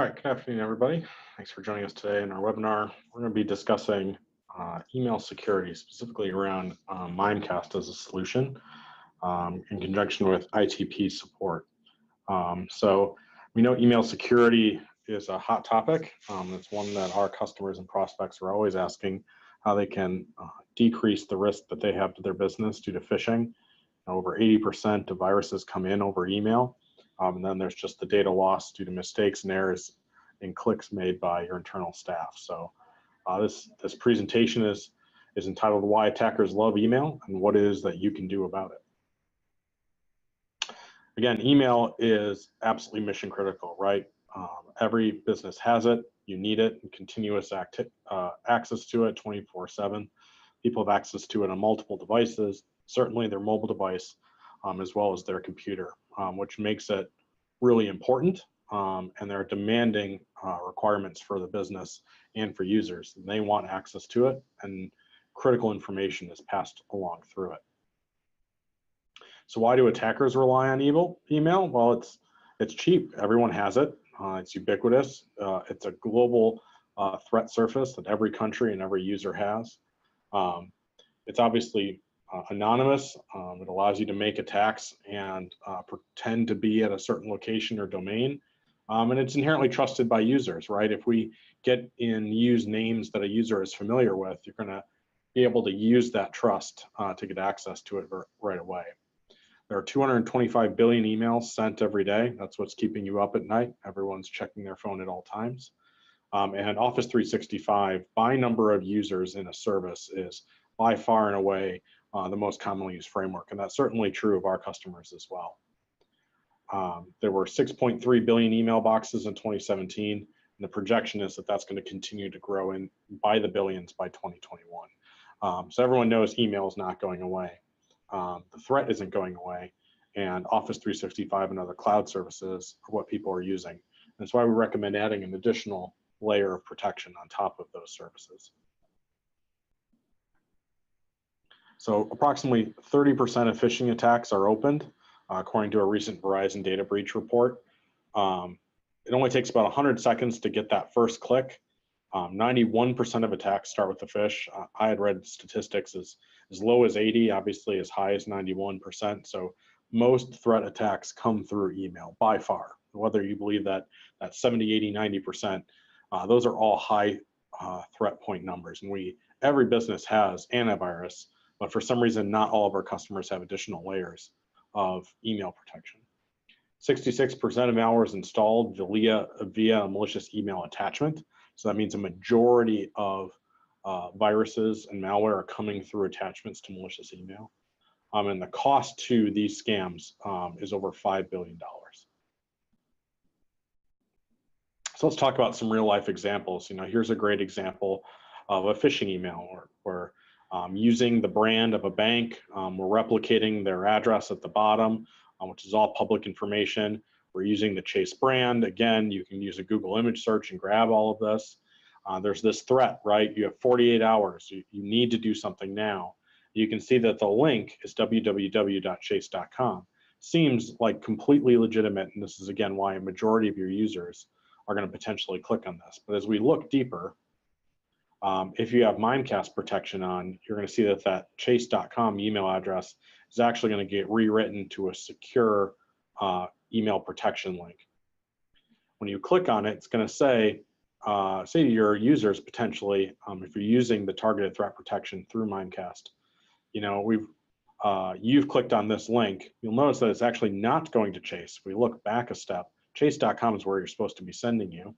All right, good afternoon, everybody. Thanks for joining us today in our webinar. We're going to be discussing email security, specifically around Mimecast as a solution in conjunction with ITP support. So we know email security is a hot topic. It's one that our customers and prospects are always asking how they can decrease the risk that they have to their business due to phishing. Over 80% of viruses come in over email. And then there's just the data loss due to mistakes and errors in clicks made by your internal staff. So this presentation is entitled Why Attackers Love Email and What It Is That You Can Do About It. Again, email is absolutely mission critical, right? Every business has it. You need it, and continuous access to it 24/7. People have access to it on multiple devices, certainly their mobile device, as well as their computer, which makes it really important. And there are demanding requirements for the business and for users. And they want access to it, and critical information is passed along through it. So why do attackers rely on email? Well, it's cheap. Everyone has it. It's ubiquitous. It's a global threat surface that every country and every user has. It's obviously anonymous. It allows you to make attacks and pretend to be at a certain location or domain. And it's inherently trusted by users, right? If we get and use names that a user is familiar with, you're going to be able to use that trust to get access to it right away. There are 225 billion emails sent every day. That's what's keeping you up at night. Everyone's checking their phone at all times. And Office 365, by number of users in a service, is by far and away the most commonly used framework. And that's certainly true of our customers as well. There were 6.3 billion email boxes in 2017, and the projection is that that's going to continue to grow by the billions by 2021. So everyone knows email is not going away. The threat isn't going away, and Office 365 and other cloud services are what people are using. And that's why we recommend adding an additional layer of protection on top of those services. So approximately 30% of phishing attacks are opened, according to a recent Verizon data breach report. It only takes about 100 seconds to get that first click. 91% of attacks start with a phish. I had read statistics as low as 80, obviously as high as 91%. So most threat attacks come through email by far. Whether you believe that 70, 80, 90%, those are all high threat point numbers. And every business has antivirus, but for some reason, not all of our customers have additional layers of email protection. 66% of malware is installed via a malicious email attachment. So that means a majority of viruses and malware are coming through attachments to malicious email. And the cost to these scams is over $5 billion. So let's talk about some real life examples. Here's a great example of a phishing email where using the brand of a bank, we're replicating their address at the bottom, which is all public information. We're using the Chase brand. Again, you can use a Google image search and grab all of this. There's this threat, right? You have 48 hours. You need to do something now. You can see that the link is www.chase.com. Seems like completely legitimate, and this is, again, why a majority of your users are going to potentially click on this. But as we look deeper, if you have Mimecast protection on, you're going to see that chase.com email address is actually going to get rewritten to a secure email protection link. When you click on it, it's going to say to your users potentially, if you're using the targeted threat protection through Mimecast, you've clicked on this link. You'll notice that it's actually not going to Chase. If we look back a step, chase.com is where you're supposed to be sending you.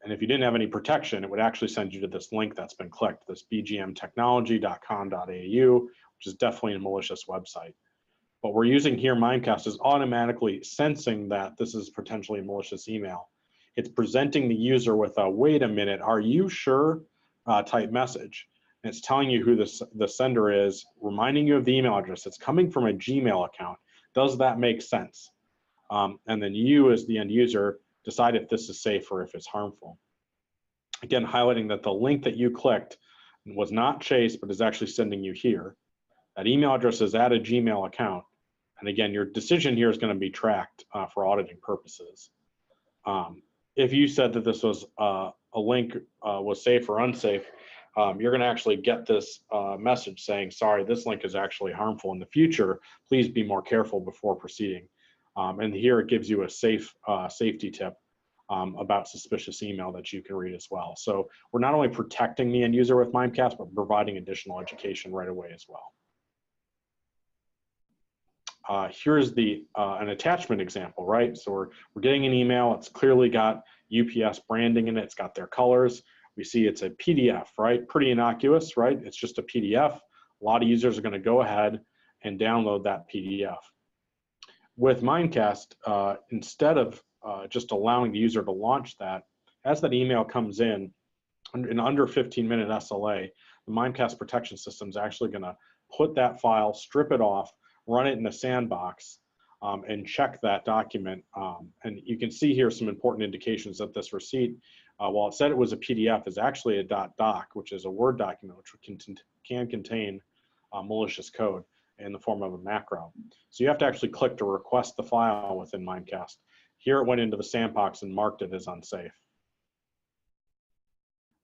And if you didn't have any protection, it would actually send you to this link that's been clicked, this bgmtechnology.com.au, which is definitely a malicious website. What we're using here, Mimecast, is automatically sensing that this is potentially a malicious email. It's presenting the user with a, wait a minute, are you sure type message. And it's telling you who the sender is, reminding you of the email address. It's coming from a Gmail account. Does that make sense? And then you, as the end user, decide if this is safe or if it's harmful. Again, highlighting that the link that you clicked was not Chase, but is actually sending you here. That email address is at a Gmail account. And again, your decision here is going to be tracked for auditing purposes. if you said that this was a link was safe or unsafe, you're going to actually get this message saying, sorry, this link is actually harmful in the future. Please be more careful before proceeding. And here it gives you a safety tip about suspicious email that you can read as well. So we're not only protecting the end user with Mimecast, but providing additional education right away as well. Here's an attachment example, right? So we're getting an email. It's clearly got UPS branding in it. It's got their colors. We see it's a PDF, right? Pretty innocuous, right? It's just a PDF. A lot of users are going to go ahead and download that PDF. With Mimecast, instead of just allowing the user to launch that, as that email comes in under 15-minute SLA, the Mimecast protection system is actually going to put that file, strip it off, run it in a sandbox, and check that document. And you can see here some important indications that this receipt, while it said it was a PDF, is actually a .doc, which is a Word document, which can contain malicious code in the form of a macro. So you have to actually click to request the file within Mimecast. Here it went into the sandbox and marked it as unsafe.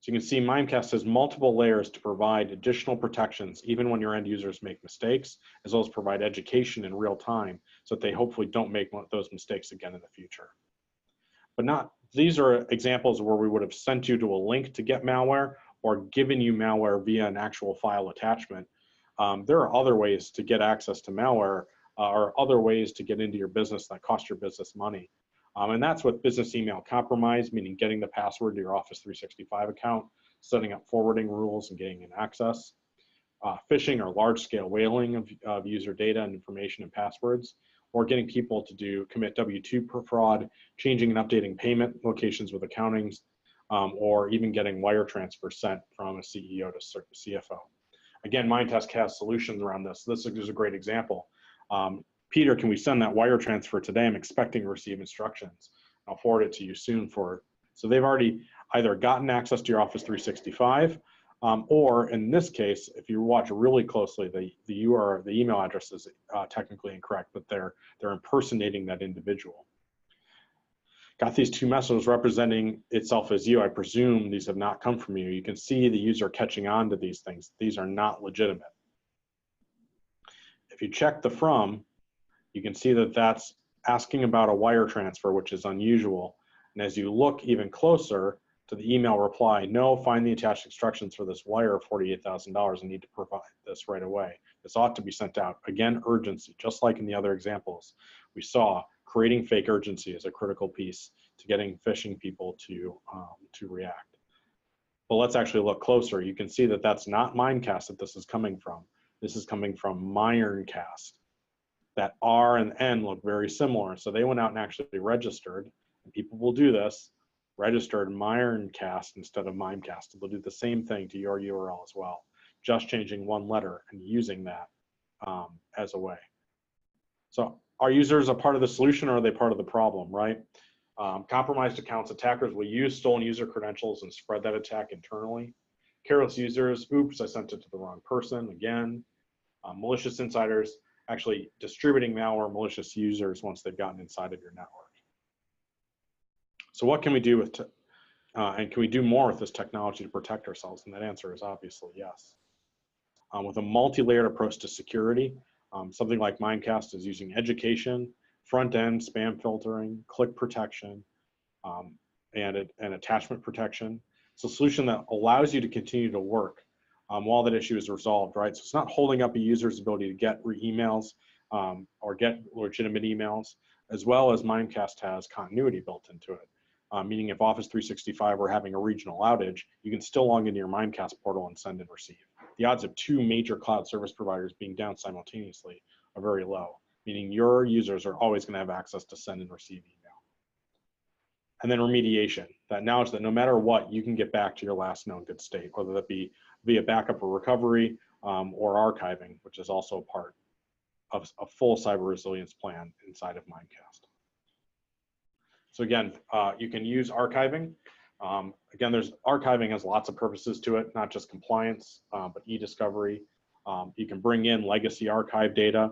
So you can see Mimecast has multiple layers to provide additional protections even when your end users make mistakes, as well as provide education in real time so that they hopefully don't make those mistakes again in the future. But these are examples where we would have sent you to a link to get malware or given you malware via an actual file attachment. There are other ways to get access to malware or other ways to get into your business that cost your business money. And that's with business email compromise, meaning getting the password to your Office 365 account, setting up forwarding rules and getting access. Phishing or large-scale whaling of user data and information and passwords, or getting people to commit W-2 fraud, changing and updating payment locations with accountings, or even getting wire transfer sent from a CEO to CFO. Again, Mimecast has solutions around this. This is a great example. Peter, can we send that wire transfer today? I'm expecting to receive instructions. I'll forward it to you soon so they've already either gotten access to your Office 365, or in this case, if you watch really closely, the email address is technically incorrect, but they're impersonating that individual. Got these two messages representing itself as you. I presume these have not come from you. You can see the user catching on to these things. These are not legitimate. If you check the from, you can see that that's asking about a wire transfer, which is unusual. And as you look even closer to the email reply, no, find the attached instructions for this wire of $48,000 and need to provide this right away. This ought to be sent out. Again, urgency, just like in the other examples we saw, creating fake urgency is a critical piece to getting phishing people to react. But let's actually look closer. You can see that that's not Mimecast that this is coming from. This is coming from Mimecast. That R and N look very similar. So they went out and actually registered, and people will do this, registered Mimecast instead of Mimecast. They'll do the same thing to your URL as well, just changing one letter and using that as a way. So are users a part of the solution or are they part of the problem, right? Compromised accounts, attackers will use stolen user credentials and spread that attack internally. Careless users, oops, I sent it to the wrong person again. Malicious insiders, actually distributing malware, malicious users once they've gotten inside of your network. So what can we do and can we do more with this technology to protect ourselves? And that answer is obviously yes. With a multi-layered approach to security, something like Mimecast is using education, front-end spam filtering, click protection, and attachment protection. It's a solution that allows you to continue to work while that issue is resolved, right? So it's not holding up a user's ability to get emails or get legitimate emails, as well as Mimecast has continuity built into it. Meaning if Office 365 were having a regional outage, you can still log into your Mimecast portal and send and receive. The odds of two major cloud service providers being down simultaneously are very low, meaning your users are always going to have access to send and receive email. And then remediation, that knowledge that no matter what, you can get back to your last known good state, whether that be via backup or recovery or archiving, which is also part of a full cyber resilience plan inside of Mimecast. So again, you can use archiving. Again, archiving has lots of purposes to it, not just compliance, but e-discovery. You can bring in legacy archive data.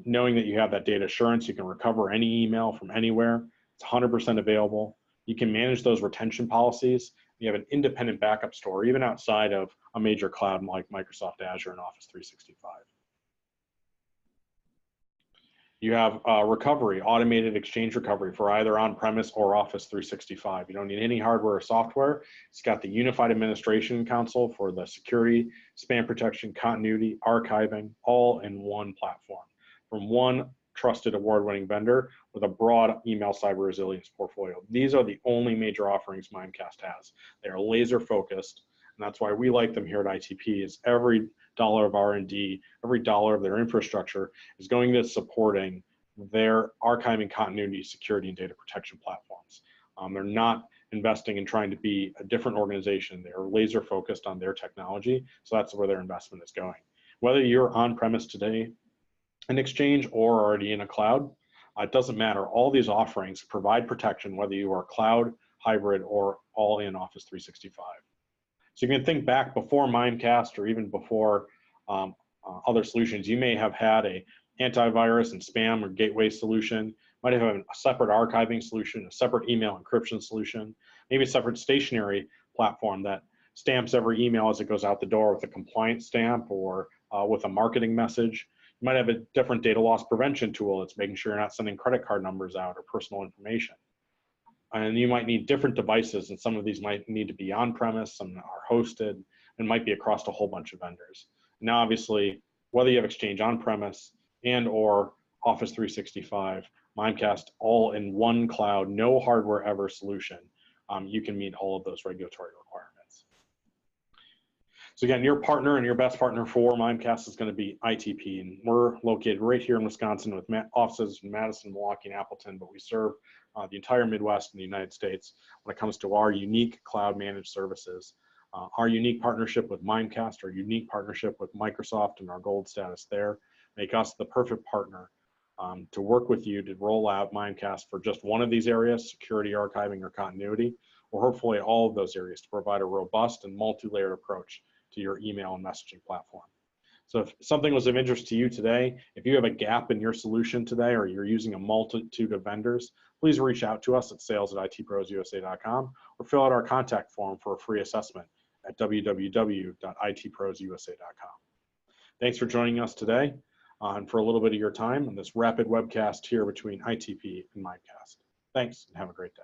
Knowing that you have that data assurance, you can recover any email from anywhere. It's 100% available. You can manage those retention policies. You have an independent backup store, even outside of a major cloud like Microsoft Azure and Office 365. You have recovery, automated exchange recovery for either on-premise or Office 365. You don't need any hardware or software. It's got the unified administration console for the security, spam protection, continuity, archiving, all in one platform from one trusted award-winning vendor with a broad email cyber resilience portfolio. These are the only major offerings Mimecast has. They are laser focused, and that's why we like them here at ITP. Is every dollar of R&D, every dollar of their infrastructure is going to supporting their archiving, continuity, security, and data protection platforms. They're not investing in trying to be a different organization. They're laser focused on their technology, so that's where their investment is going. Whether you're on-premise today in Exchange or already in a cloud, it doesn't matter. All these offerings provide protection, whether you are cloud, hybrid, or all in Office 365. So you can think back before Mimecast or even before other solutions. You may have had a antivirus and spam or gateway solution, might have a separate archiving solution, a separate email encryption solution, maybe a separate stationary platform that stamps every email as it goes out the door with a compliance stamp or with a marketing message. You might have a different data loss prevention tool that's making sure you're not sending credit card numbers out or personal information. And you might need different devices, and some of these might need to be on-premise, some are hosted, and might be across a whole bunch of vendors. Now, obviously, whether you have Exchange on-premise and or Office 365, Mimecast, all in one cloud, no hardware ever solution, you can meet all of those regulatory requirements. So again, your partner and your best partner for Mimecast is going to be ITP, and we're located right here in Wisconsin with offices in Madison, Milwaukee, and Appleton, but we serve the entire Midwest in the United States when it comes to our unique cloud managed services. Our unique partnership with Mimecast, our unique partnership with Microsoft and our gold status there, make us the perfect partner to work with you to roll out Mimecast for just one of these areas, security, archiving, or continuity, or hopefully all of those areas to provide a robust and multi-layered approach to your email and messaging platform. So if something was of interest to you today, if you have a gap in your solution today or you're using a multitude of vendors, please reach out to us at sales@itprosusa.com or fill out our contact form for a free assessment at www.itprosusa.com. Thanks for joining us today and for a little bit of your time on this rapid webcast here between ITP and Mimecast. Thanks and have a great day.